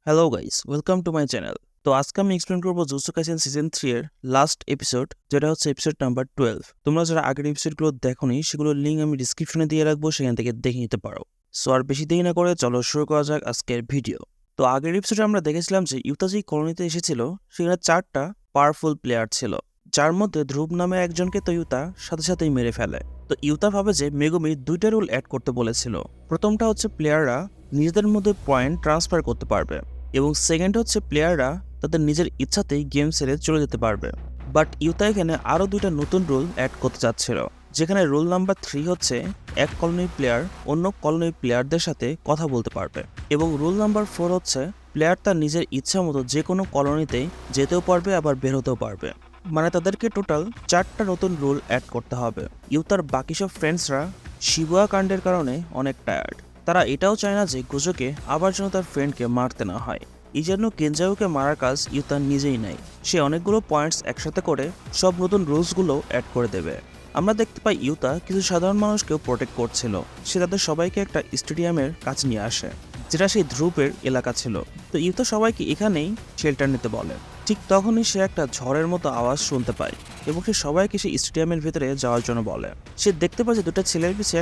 Hello guys, welcome to my channel. তো আজকে আমি এক্সপ্লেন করবো জুজুৎসু কাইসেন সিজন 3 এর লাস্ট এপিসোড, যেটা হচ্ছে এপিসোড নাম্বার 12। তোমরা যারা আগের এপিসোডগুলো দেখোনি, সেগুলোর লিঙ্ক আমি ডিসক্রিপশনে দিয়ে রাখবো, সেখান থেকে দেখে নিতে পারো। সো আর বেশি দেরি না করে চলো শুরু করা যাক আজকের ভিডিও। তো আগের এপিসোডে আমরা দেখেছিলাম যে ইউতা যেই কলোনিতে এসেছিল সেখানে 4টা পাওয়ারফুল প্লেয়ার ছিল, যার মধ্যে ধ্রুব নামে একজনকে তো ইউতা সাথে সাথেই মেরে ফেলে। তো ইউতা ভাবে যে মেগুমি 2টা রুল অ্যাড করতে বলেছিল। প্রথমটা হচ্ছে প্লেয়াররা নিজেদের মধ্যে পয়েন্ট ট্রান্সফার করতে পারবে, এবং সেকেন্ড হচ্ছে প্লেয়াররা তাদের নিজের ইচ্ছাতেই গেম ছেড়ে চলে যেতে পারবে। বাট ইউতা এখানে আরও 2টা নতুন রুল অ্যাড করতে চাচ্ছিল, যেখানে রুল নাম্বার 3 হচ্ছে এক কলোনির প্লেয়ার অন্য কলোনির প্লেয়ারদের সাথে কথা বলতে পারবে, এবং রুল নাম্বার 4 হচ্ছে প্লেয়ার তার নিজের ইচ্ছা মতো যে কোনো কলোনিতে যেতেও পারবে, আবার বের হতেও পারবে। মানে তাদেরকে টোটাল 4টা নতুন রুল অ্যাড করতে হবে। ইউতার বাকি সব ফ্রেন্ডসরা শিবুয়া কাণ্ডের কারণে অনেক টায়ার্ড। তারা এটাও চায় না যে গোজোকে আবার যেন তার ফ্রেন্ডকে মারতে না হয়। এই জন্য কেনজাওকে মারার কাজ ইউতা নিজেই নেয়। সে অনেকগুলো পয়েন্টস একসাথে করে সব নতুন রুলসগুলো অ্যাড করে দেবে। আমরা দেখতে পাই ইউতা কিছু সাধারণ মানুষকেও প্রোটেক্ট করছিল। সে তাদের সবাইকে একটা স্টেডিয়ামের কাছে নিয়ে আসে, যেটা সেই ধ্রুবের এলাকা ছিল। তো ইউতা সবাইকে এখানেই শেল্টার নিতে বলে। ঠিক তখনই সে একটা ঝড়ের মতো আওয়াজ শুনতে পায়, এবং সে সবাইকে সেই স্টেডিয়ামের ভিতরে যাওয়ার জন্য বলে। সে দেখতে পায় যে 2টা ছেলের পিছে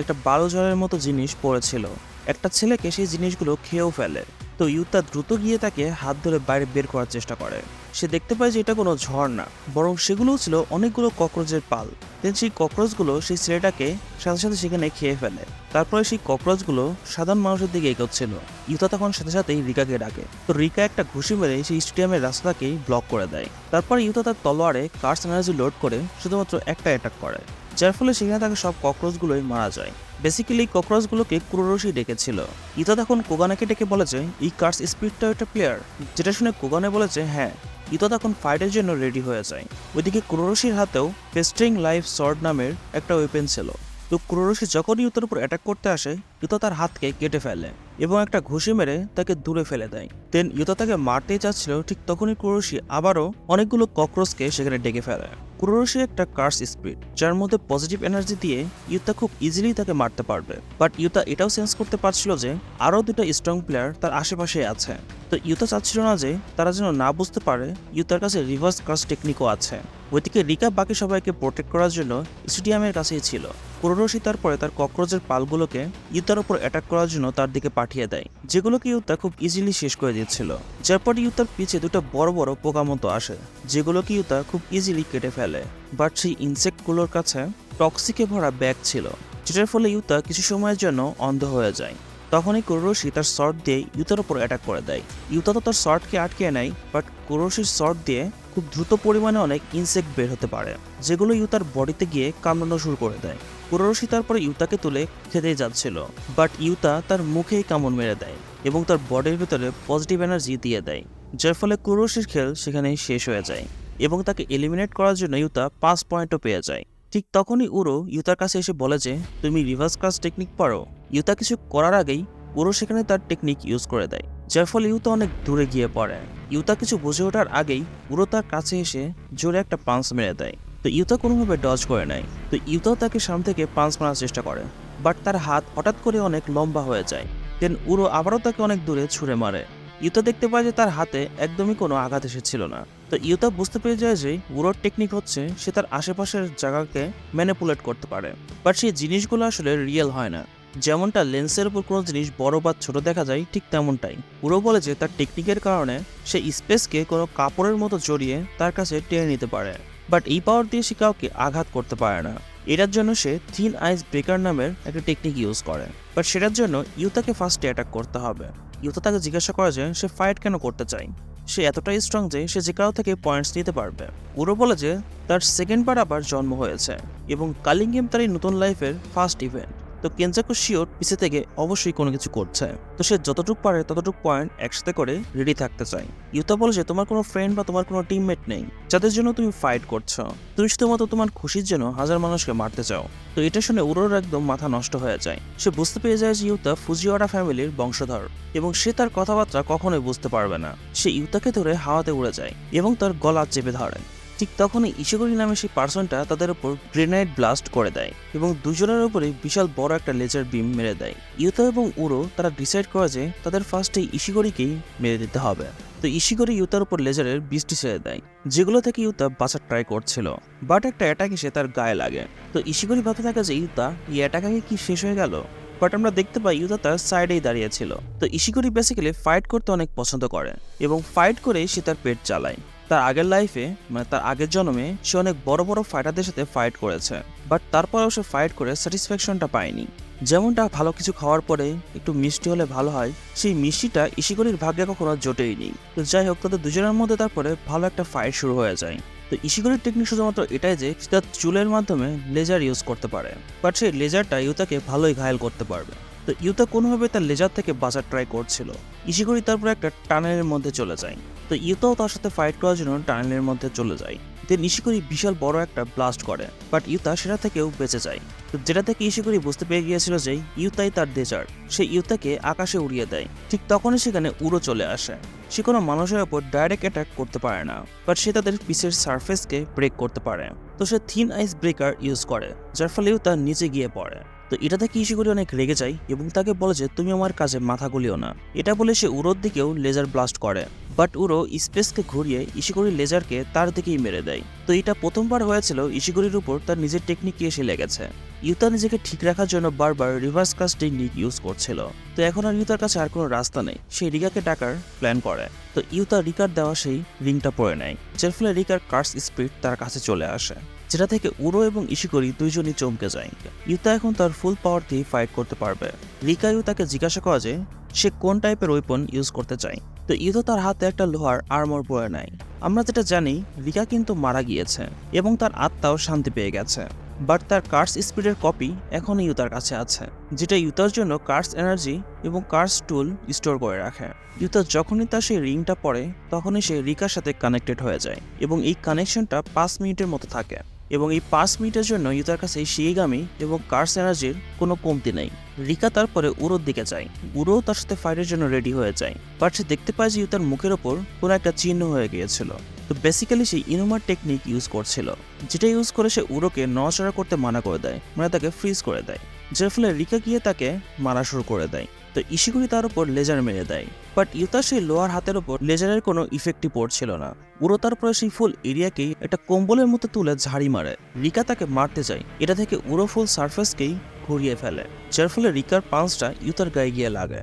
একটা বালু ঝড়ের মতো জিনিস পড়েছিল। একটা ছেলেকে সেই জিনিসগুলো খেয়েও ফেলে। তো ইউতা দ্রুত গিয়ে তাকে হাত ধরে বাইরে বের করার চেষ্টা করে। সে দেখতে পায় যে এটা কোনো ঝড় না, বরং সেগুলোও ছিল অনেকগুলো ককরোচের পাল। দেন সেই ককরোচগুলো সেই ছেলেটাকে সাথে সাথে সেখানে খেয়ে ফেলে। তারপরে সেই ককরোচগুলো সাধারণ মানুষের দিকে এগোচ্ছিল। ইউতা তখন সাথে সাথেই রিকাকে ডাকে। তো রিকা একটা ঘুষি মেরে সেই স্টেডিয়ামের রাস্তাকেই ব্লক করে দেয়। তারপর ইউতা তার তলোয়ারে কার্স এনার্জি লোড করে শুধুমাত্র একটা অ্যাটাক করে, যার ফলে সেখানে তাকে সব ককরোচগুলোই মারা যায়। বেসিক্যালি ককরোচগুলোকে কুরোরোশি ডেকেছিল। ইতা তখন কোগানাকে ডেকে বলে যে এই কার্স স্পিরিটটা একটা প্লেয়ার, যেটা শুনে কোগানে বলেছে হ্যাঁ। ইতা তখন ফাইটের জন্য রেডি হয়ে যায়। ওইদিকে কুরোরোশির হাতেও ফেস্টিং লাইফ সর্ড নামের একটা ওয়েপেন ছিল। তো কুরোরোশি যখনই ইউতার উপর অ্যাটাক করতে আসে, ইউতা তার হাতকে কেটে ফেলে এবং একটা ঘুষি মেরে তাকে দূরে ফেলে দেয়। দেন ইউতা তাকে মারতেই চাচ্ছিল, ঠিক তখনই কুরোরোশি আবারও অনেকগুলো ককরোচকে সেখানে ডেকে ফেলে। কুরোরোশি একটা কার্স স্পিরিট, যার মধ্যে পজিটিভ এনার্জি দিয়ে ইউতা খুব ইজিলি তাকে মারতে পারবে। বাট ইউতা এটাও সেন্স করতে পারছিল যে আরও 2টা স্ট্রং প্লেয়ার তার আশেপাশে আছে। তো ইউতা চাচ্ছিল না যে তারা যেন না বুঝতে পারে ইউতার কাছে রিভার্স কার্স টেকনিকও আছে। ওইদিকে রিকা বাকি সবাইকে প্রোটেক্ট করার জন্য স্টেডিয়ামের কাছেই ছিল। কুরোরোশি তারপরে তার ককরোচের পালগুলোকে ইউতার উপর অ্যাটাক করার জন্য তার দিকে পাঠিয়ে দেয়, যেগুলোকে ইউতা খুব ইজিলি শেষ করে দিচ্ছিল। যারপর ইউতার পিছে 2টা বড় বড় পোকা মতো আসে, যেগুলোকে ইউতা খুব ইজিলি কেটে ফেলে। বাট সেই ইনসেক্টগুলোর কাছে টক্সিকে ভরা ব্যাগ ছিল, যেটার ফলে ইউতা কিছু সময়ের জন্য অন্ধ হয়ে যায়। তখনই কুরোরোশি তার শর্ট দিয়ে ইউতার উপর অ্যাটাক করে দেয়। ইউতা তো তার শর্টকে আটকে নেয়, বাট কুরোরোশির শর্ট দিয়ে খুব দ্রুত পরিমাণে অনেক ইনসেক্ট বের হতে পারে, যেগুলো ইউতার বডিতে গিয়ে কামড়ানো শুরু করে দেয়। কুরোরোশি তারপরে ইউতাকে তুলে খেতেই যাচ্ছিল, বাট ইউতা তার মুখেই কামড় মেরে দেয় এবং তার বডির ভিতরে পজিটিভ এনার্জি দিয়ে দেয়, যার ফলে কুরোরোশির খেল সেখানেই শেষ হয়ে যায় এবং তাকে এলিমিনেট করার জন্য ইউতা 5 পয়েন্টও পেয়ে যায়। ঠিক তখনই উরো ইউতার কাছে এসে বলে যে তুমি রিভার্স কার্স টেকনিক পারো। ইউতা কিছু করার আগেই উরো সেখানে তার টেকনিক ইউজ করে দেয়, যার ফলে ইউতা অনেক দূরে গিয়ে পড়ে। ইউতা কিছু বুঝে ওঠার আগেই উরো তার কাছে এসে জোরে একটা পাঞ্চ মেরে দেয়। তো ইউতা কোনোভাবে ডজ করে নেয়। তো ইউতাও তাকে সামনে থেকে পাঞ্চ মারার চেষ্টা করে, বাট তার হাত হঠাৎ করে অনেক লম্বা হয়ে যায়। দেন উরো আবারও তাকে অনেক দূরে ছুঁড়ে মারে। ইউতা দেখতে পায় যে তার হাতে একদমই কোনো আঘাত এসেছিল না। তো ইউতা বুঝতে পেরে যায় যে উরোর টেকনিক হচ্ছে সে তার আশেপাশের জায়গাকে ম্যানিপুলেট করতে পারে, বাট সেই জিনিসগুলো আসলে রিয়েল হয় না। যেমনটা লেন্সের উপর কোনো জিনিস বড় বা ছোট দেখা যায়, ঠিক তেমনটাই উরো বলে যে তার টেকনিকের কারণে সে স্পেসকে কোনো কাপড়ের মতো জড়িয়ে তার কাছে টেনে নিতে পারে, বাট এই পাওয়ার দিয়ে সে কাউকে আঘাত করতে পারে না। এটার জন্য সে থিন আইস ব্রেকার নামের একটা টেকনিক ইউজ করে। বাট সেটার জন্য ইউতাকে ফার্স্টে অ্যাটাক করতে হবে। ইউতা তাকে জিজ্ঞাসা করে যে সে ফাইট কেন করতে চায়। সে এতটাই স্ট্রং যে সে যে কারো থেকে পয়েন্টস নিতে পারবে। উরো বলে যে তার সেকেন্ডবার আবার জন্ম হয়েছে এবং কালিং গেম তার এই নতুন লাইফের ফার্স্ট ইভেন্ট। তো কেনজাকু শিওর পিছে থেকে অবশ্যই কোনো কিছু করছে। তো সে যতটুকু পারে ততটুকু পয়েন্ট একসাথে করে রেডি থাকতে চায়। ইউতা বলে যে তোমার কোনো ফ্রেন্ড বা তোমার কোনো টিমমেট নেই যাদের জন্য তুমি ফাইট করছো। তুমি শুধুমাত্র তোমার খুশির জন্য হাজার মানুষকে মারতে চাও। তো এটা শুনে উরোর একদম মাথা নষ্ট হয়ে যায়। সে বুঝতে পেরে যায় যে ইউতা ফুজিওয়ারা ফ্যামিলির বংশধর এবং সে তার কথাবার্তা কখনোই বুঝতে পারবে না। সে ইউতাকে ধরে হাওয়াতে উড়ে যায় এবং তার গলা চেপে ধরে। ঠিক তখনই ইশিগোরি নামে সেই পার্সনটা তাদের উপর গ্রেনাইড ব্লাস্ট করে দেয় এবং দুজনের উপরে বিশাল বড় একটা লেজার বিম মেরে দেয়। ইউতা এবং উরো তারা ডিসাইড করে যে তাদের ফার্স্টে ইশিগোরিকেই মেরে দিতে হবে। তো ইশিগোরি ইউতার উপর লেজারের বৃষ্টি ছেড়ে দেয়, যেগুলো থেকে ইউতা বাঁচার ট্রাই করছিল, বাট একটা অ্যাটাক এসে তার গায়ে লাগে। তো ইশিগোরি ভাবতে থাকে যে ইউতা এই অ্যাটাকে কি শেষ হয়ে গেল, বাট আমরা দেখতে পাই ইউতা তার সাইডেই দাঁড়িয়েছিল। তো ইশিগোরি বেসিক্যালি ফাইট করতে অনেক পছন্দ করে এবং ফাইট করে সে তার পেট চালায়। তার আগের লাইফে মানে তার আগের জন্মে সে অনেক বড় বড় ফাইটারদের সাথে ফাইট করেছে, বাট তারপরেও সে ফাইট করে স্যাটিসফ্যাকশনটা পায়নি। যেমনটা ভালো কিছু খাওয়ার পরে একটু মিষ্টি হলে ভালো হয়, সেই মিষ্টিটা ইশিগোরির ভাগ্যে কখনো জোটেইনি। তো যাই হোক, তাদের দুজনের মধ্যে তারপরে ভালো একটা ফাইট শুরু হয়ে যায়। তো ইশিগোরির টেকনিক শুধুমাত্র এটাই যে তার চুলের মাধ্যমে লেজার ইউজ করতে পারে, বাট সেই লেজারটা ইউতাকে ভালোই ঘায়েল করতে পারবে। তো ইউতা কোনোভাবে তার লেজার থেকে বাঁচার ট্রাই করছিল। ইশিগোরি তারপর একটা টানেলের মধ্যে চলে যায়। তো ইউতাও তার সাথে ফাইট করার জন্য টানেলের মধ্যে চলে যায়। দেন ইশিগোরি বিশাল বড় একটা ব্লাস্ট করে, বাট ইউতা সেটা থেকেও বেঁচে যায়। তো যেটা থেকে ইশিগোরি বুঝতে পেরে গিয়েছিল যে ইউতাই তার লেজার, সে ইউতাকে আকাশে উড়িয়ে দেয়। ঠিক তখনই সেখানে উড়ো চলে আসে। সে কোনো মানুষের ওপর ডাইরেক্ট অ্যাটাক করতে পারে না, বাট সে তাদের পিসের সারফেসকে ব্রেক করতে পারে। তো সে থিন আইস ব্রেকার ইউজ করে, যার ফলে ইউতা নিচে গিয়ে পড়ে। তো এটা থেকে ইশিগোরি অনেক রেগে যায় এবং তাকে বলে যে তুমি আমার কাজে মাথা গুলিও না। এটা বলে সে উড়োর দিকেও লেজার ব্লাস্ট করে, বাট উড়ো স্পেসকে ঘুরিয়ে ইশিগোরির লেজারকে তার দিকেই মেরে দেয়। তো এটা প্রথমবার হয়েছিল ইশিগোরির উপর তার নিজের টেকনিক এসে লেগেছে। ইউতা নিজেকে ঠিক রাখার জন্য বারবার রিভার্স কাজ টেকনিক ইউজ করছিল। তো এখন আর ইউতার কাছে আর কোনো রাস্তা নেই, সে রিকাকে ডাকার প্ল্যান করে। তো ইউতা রিকার দেওয়া সেই রিংটা পরে নেয়, যার ফলে রিকার কার্স স্পিরিট তার কাছে চলে আসে, যেটা থেকে উরো এবং ইশিগোরি দুইজনই চমকে যায়। ইউতা এখন তার ফুল পাওয়ার দিয়ে ফাইট করতে পারবে। রিকা ইউতাকে জিজ্ঞাসা করে যে সে কোন টাইপের ওয়েপন ইউজ করতে চায়। তো ইউতা তার হাতে একটা লোহার আর্মর পরে নেয়। আমরা যেটা জানি রিকা কিন্তু মারা গিয়েছে এবং তার আত্মাও শান্তি পেয়ে গেছে, বাট তার কার্স স্পিডের কপি এখনও ইউতার কাছে আছে, যেটা ইউতার জন্য কার্স এনার্জি এবং কার্স টুল স্টোর করে রাখে। ইউতা যখনই তার সেই রিংটা পরে তখনই সে রিকার সাথে কানেক্টেড হয়ে যায় এবং এই কানেকশনটা 5 মিনিটের মতো থাকে এবং এই 5 মিনিটের জন্য ইউতার কাছে শিগামি এবং কার্স এনার্জির কোনো কমতি নেই। রিকা তারপরে উরোর দিকে যায়। উরো তার সাথে ফাইটের জন্য রেডি হয়ে যায়, বাট সে দেখতে পায় যে ইউতার মুখের ওপর কোনো একটা চিহ্ন হয়ে গিয়েছিল। তো বেসিক্যালি সে ইনুমার টেকনিক ইউজ করছিল, যেটা ইউজ করে সে উরোকে নড়াচড়া করতে মানা করে দেয়, মানে তাকে ফ্রিজ করে দেয়, যার ফলে রিকা গিয়ে তাকে মারা শুরু করে দেয়। তো ইশিগোরি তার উপর লেজার মেরে দেয়, বাট ইউতার সেই লোহার হাতের ওপর লেজারের কোনো ইফেক্টই পড়ছিল না। উরো তারপরে সেই ফুল এরিয়াকেই একটা কম্বলের মতো তুলে ঝাড়ি মারে। রিকা তাকে মারতে যায়, এটা থেকে উরো ফুল সারফেসকেই ঘুরিয়ে ফেলে, যার ফলে রিকার পাঞ্চটা ইউতার গায়ে গিয়ে লাগে,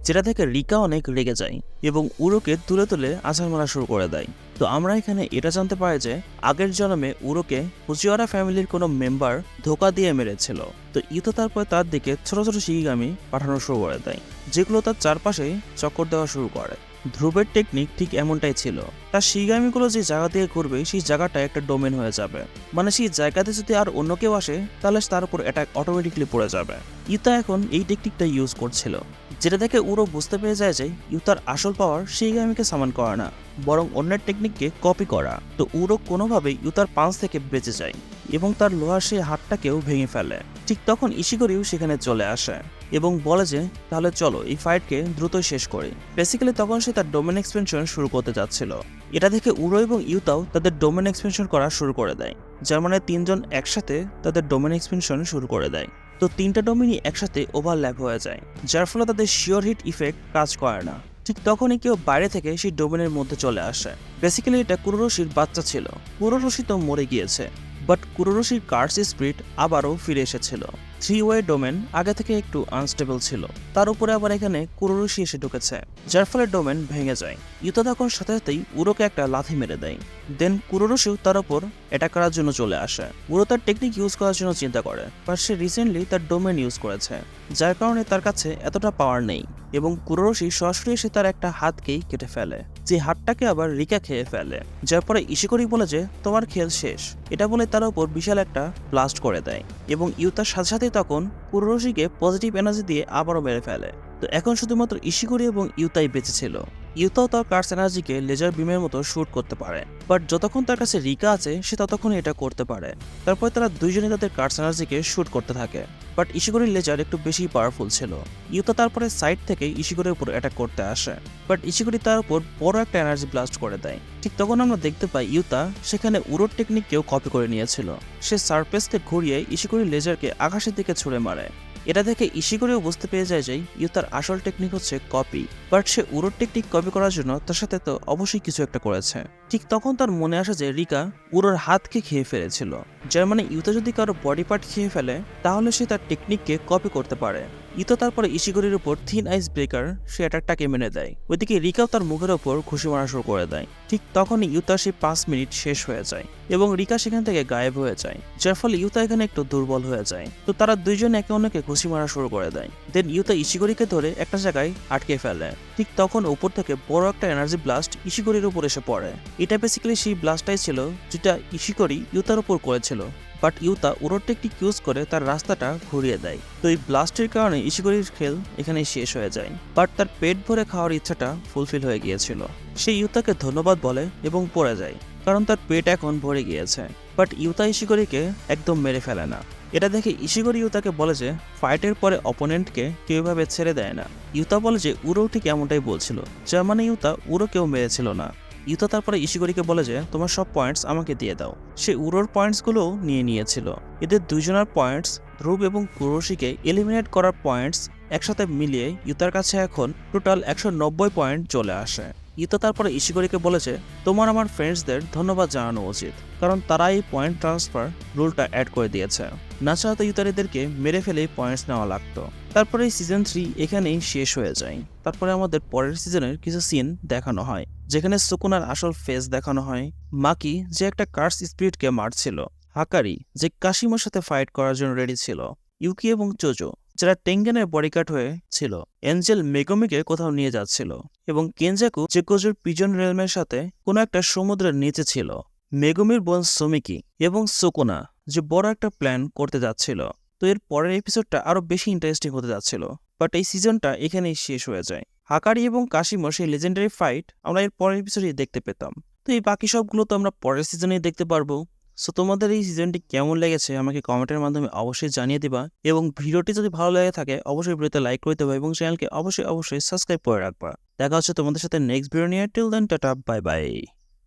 যেটা থেকে রিকা অনেক রেগে যায় এবং উরোকে তুলে তুলে আছাড় মারা শুরু করে দেয়। তো আমরা এখানে এটা জানতে পারি যে আগের জন্মে উরোকে ফুজিওয়ারা ফ্যামিলির কোনো মেম্বার ধোকা দিয়ে মেরেছিল। তো ইউতা তারপরে তার দিকে ছোট ছোট শিগামি পাঠানো শুরু করে দেয়, যেগুলো তার চারপাশে চক্কর দেওয়া শুরু করে। ধ্রুবের টেকনিক ঠিক এমনটাই ছিল, তার শিগামিগুলো যে জায়গা দিয়ে ঘুরবে সেই জায়গাটা একটা ডোমেন হয়ে যাবে, মানে সেই জায়গাতে যদি আর অন্য কেউ আসে তাহলে তার উপর অ্যাটাক অটোমেটিকলি পড়ে যাবে। ইউতা এখন এই টেকনিকটা ইউজ করছিল, যেটা থেকে উরো বুঝতে পেরে যায় যে ইউতার আসল পাওয়ার শিগামিকে সামান করা না, বরং অন্যের টেকনিককে কপি করা। তো উরো কোনোভাবেই ইউতার পাঞ্চ থেকে বেঁচে যায় এবং তার লোহার সেই হাতটাকেও ভেঙে ফেলে। ঠিক তখন ইশিগোরিও সেখানে চলে আসে এবং বলে যে তাহলে চলো এই ফাইটকে দ্রুতই শেষ করি। বেসিক্যালি তখন সে তার ডোমেন এক্সপেনশন শুরু করতে যাচ্ছিল। এটা থেকে উরো এবং ইউতাও তাদের ডোমেন এক্সপেনশন করা শুরু করে দেয়, যার মানে তিনজন একসাথে তাদের ডোমেন এক্সপেনশন শুরু করে দেয়। তো তিনটা ডোমেনই একসাথে ওভারল্যাপ হয়ে যায়, যার ফলে তাদের শিওর হিট ইফেক্ট কাজ করে না। ঠিক তখনই কেউ বাইরে থেকে সেই ডোমেনের মধ্যে চলে আসে। বেসিক্যালি এটা কুরোরোশির বাচ্চা ছিল। কুরোরোশি তো মরে গিয়েছে, বাট কুরোরোশির কার্স স্পিরিট আবারও ফিরে এসেছিল। 3-ওয়ে ডোমেন আগে থেকে একটু আনস্টেবল ছিল, তার উপরে আবার এখানে কুরোরোশি এসে ঢুকেছে, যার ফলে ডোমেন ভেঙে যায়। ইউতা তখন সাথে সাথেই উরোকে একটা লাথি মেরে দেয়। দেন কুরোরোশিও তার উপর অ্যাটাক করার জন্য চলে আসে। উরো তার টেকনিক ইউজ করার জন্য চিন্তা করে, বাট সে রিসেন্টলি তার ডোমেন ইউজ করেছে, যার কারণে তার কাছে এতটা পাওয়ার নেই এবং কুরোরোশি সরাসরি এসে তার একটা হাতকেই কেটে ফেলে, যে হাতটাকে আবার রিকা খেয়ে ফেলে, যার পরে ইশিগোরি বলে যে তোমার খেল শেষ। এটা বলে তার উপর বিশাল একটা ব্লাস্ট করে দেয় এবং ইউতার সাথে সাথে তখন কুরোরোশিকে পজিটিভ এনার্জি দিয়ে আবারও মেরে ফেলে। তো এখন শুধুমাত্র ইশিগোরি এবং ইউতাই বেঁচে ছিল। ইউতাও তার কার্স এনার্জিকে লেজার বিমের মতো শুট করতে পারে, বাট যতক্ষণ তার কাছে রিকা আছে সে ততক্ষণই এটা করতে পারে। তারপরে তারা দুইজনে তাদের কার্স এনার্জিকে শুট করতে থাকে, বাট ইশিগোরির লেজার একটু বেশি পাওয়ারফুল ছিল। ইউতা তারপরে সাইড থেকে ইশিগোরির উপর অ্যাটাক করতে আসে, বাট ইশিগোরি তার উপর বড় একটা এনার্জি ব্লাস্ট করে দেয়। ঠিক তখন আমরা দেখতে পাই ইউতা সেখানে উড়োর টেকনিককেও কপি করে নিয়েছিল। সে সারফেসকে ঘুরিয়ে ইশিগোরির লেজারকে আকাশের দিকে ছুড়ে মারে। এটা দেখে ইশিগোরিও বুঝতে পেরে যায় যে ইউতার আসল টেকনিক হচ্ছে কপি, বাট সে উড়োর টেকনিক কপি করার জন্য তার সাথে তো অবশ্যই কিছু একটা করেছে। ঠিক তখন তার মনে আসে যে রিকা উড়োর হাতকে খেয়ে ফেলেছিল, যার মানে ইউতা যদি কারো বডি পার্ট খেয়ে ফেলে তাহলে সে তার টেকনিককে কপি করতে পারে। ইউতা তারপরে ইশিগোরির উপর থিন আইস ব্রেকার সে অ্যাটাকটাকে মেনে দেয়। ওইদিকে রিকাও তার মুখের ওপর ঘুষি মারা শুরু করে দেয়। ঠিক তখনই ইউতার সেই 5 মিনিট শেষ হয়ে যায় এবং রিকা সেখান থেকে গায়েব হয়ে যায়, যার ফলে ইউতা এখানে একটু দুর্বল হয়ে যায়। তো তারা দুইজন একে অন্যকে ঘুষি মারা শুরু করে দেয়। দেন ইউতা ইশিগোরিকে ধরে একটা জায়গায় আটকে ফেলে। ঠিক তখন উপর থেকে বড় একটা এনার্জি ব্লাস্ট ইশিগোরির উপর এসে পড়ে। এটা বেসিক্যালি সেই ব্লাস্টটাই ছিল যেটা ইশিগোরি ইউতার উপর করেছিল, বাট ইউতা উড়োর টেকনিক ইউজ করে তার রাস্তাটা ঘুরিয়ে দেয়। তো এই ব্লাস্টের কারণে ইশিগোরির খেল এখানেই শেষ হয়ে যায়, বাট তার পেট ভরে খাওয়ার ইচ্ছাটা ফুলফিল হয়ে গিয়েছিল। সে ইউতাকে ধন্যবাদ বলে এবং পড়ে যায়, কারণ তার পেট এখন ভরে গিয়েছে। বাট ইউতা ইশিগোরিকে একদম মেরে ফেলে না। এটা দেখে ইশিগোরি ইউতাকে বলে যে ফাইটের পরে অপোনেন্টকে কেউ এভাবে ছেড়ে দেয় না। ইউতা বলে যে উড়ো ঠিক এমনটাই বলছিল, যার মানে ইউতা উড়ো কেউ মেরেছিল না। ইউতা তারপরে ইশিগোরিকে বলে যে তোমার সব পয়েন্টস আমাকে দিয়ে দাও। সে উড়োর পয়েন্টসগুলোও নিয়ে নিয়েছিল। এদের দুইজনের পয়েন্টস, ধ্রুব এবং কুরোশিকে এলিমিনেট করার পয়েন্টস একসাথে মিলিয়ে ইউতার কাছে এখন টোটাল 190 পয়েন্ট চলে আসে। ইউতা তারপরে ইশিগোরিকে বলেছে তোমার আমার ফ্রেন্ডসদের ধন্যবাদ জানানো উচিত, কারণ তারা এই পয়েন্ট ট্রান্সফার রুলটা অ্যাড করে দিয়েছে। না চাহতে ইউতারিদেরকে মেরে ফেলেই পয়েন্টস নেওয়া লাগতো। তারপরে এই সিজন 3 এখানেই শেষ হয়ে যায়। তারপরে আমাদের পরের সিজনের কিছু সিন দেখানো হয়, যেখানে সুকুনার আসল ফেস দেখানো হয়, মাকি যে একটা কার্স স্পিরিটকে মারছিল, হাকারি যে কাশিমোর সাথে ফাইট করার জন্য রেডি ছিল, ইউকি এবং চোজো যারা টেঙ্গেনের বডিগার্ড হয়ে ছিল, এঞ্জেল মেগমিকে কোথাও নিয়ে যাচ্ছিল, এবং কেনজাকু যে কোজোর পিজন রেলমের সাথে কোনো একটা সমুদ্রের নিচে ছিল, মেগুমির বোন সুমিকি এবং সুকুনা যে বড় একটা প্ল্যান করতে যাচ্ছিল। তো এর পরের এপিসোডটা আরো বেশি ইন্টারেস্টিং হতে যাচ্ছিল, বাট এই সিজনটা এখানেই শেষ হয়ে যায়। হাকারি এবং কাশিমোর সেই লেজেন্ডারি ফাইট আমরা এর পরের এপিসোডে দেখতে পেতাম। তো এই বাকি সবগুলো তো আমরা পরের সিজনেই দেখতে পারবো। সো তোমাদের এই সিজনটি কেমন লেগেছে আমাকে কমেন্টের মাধ্যমে অবশ্যই জানিয়ে দিবা, এবং ভিডিওটি যদি ভালো লেগে থাকে অবশ্যই ভিডিওতে লাইক করে দেবা এবং চ্যানেলকে অবশ্যই সাবস্ক্রাইব করে রাখবা। দেখা হচ্ছে তোমাদের সাথে নেক্সট ভিডিও নিয়ে। Till then tata, bye by.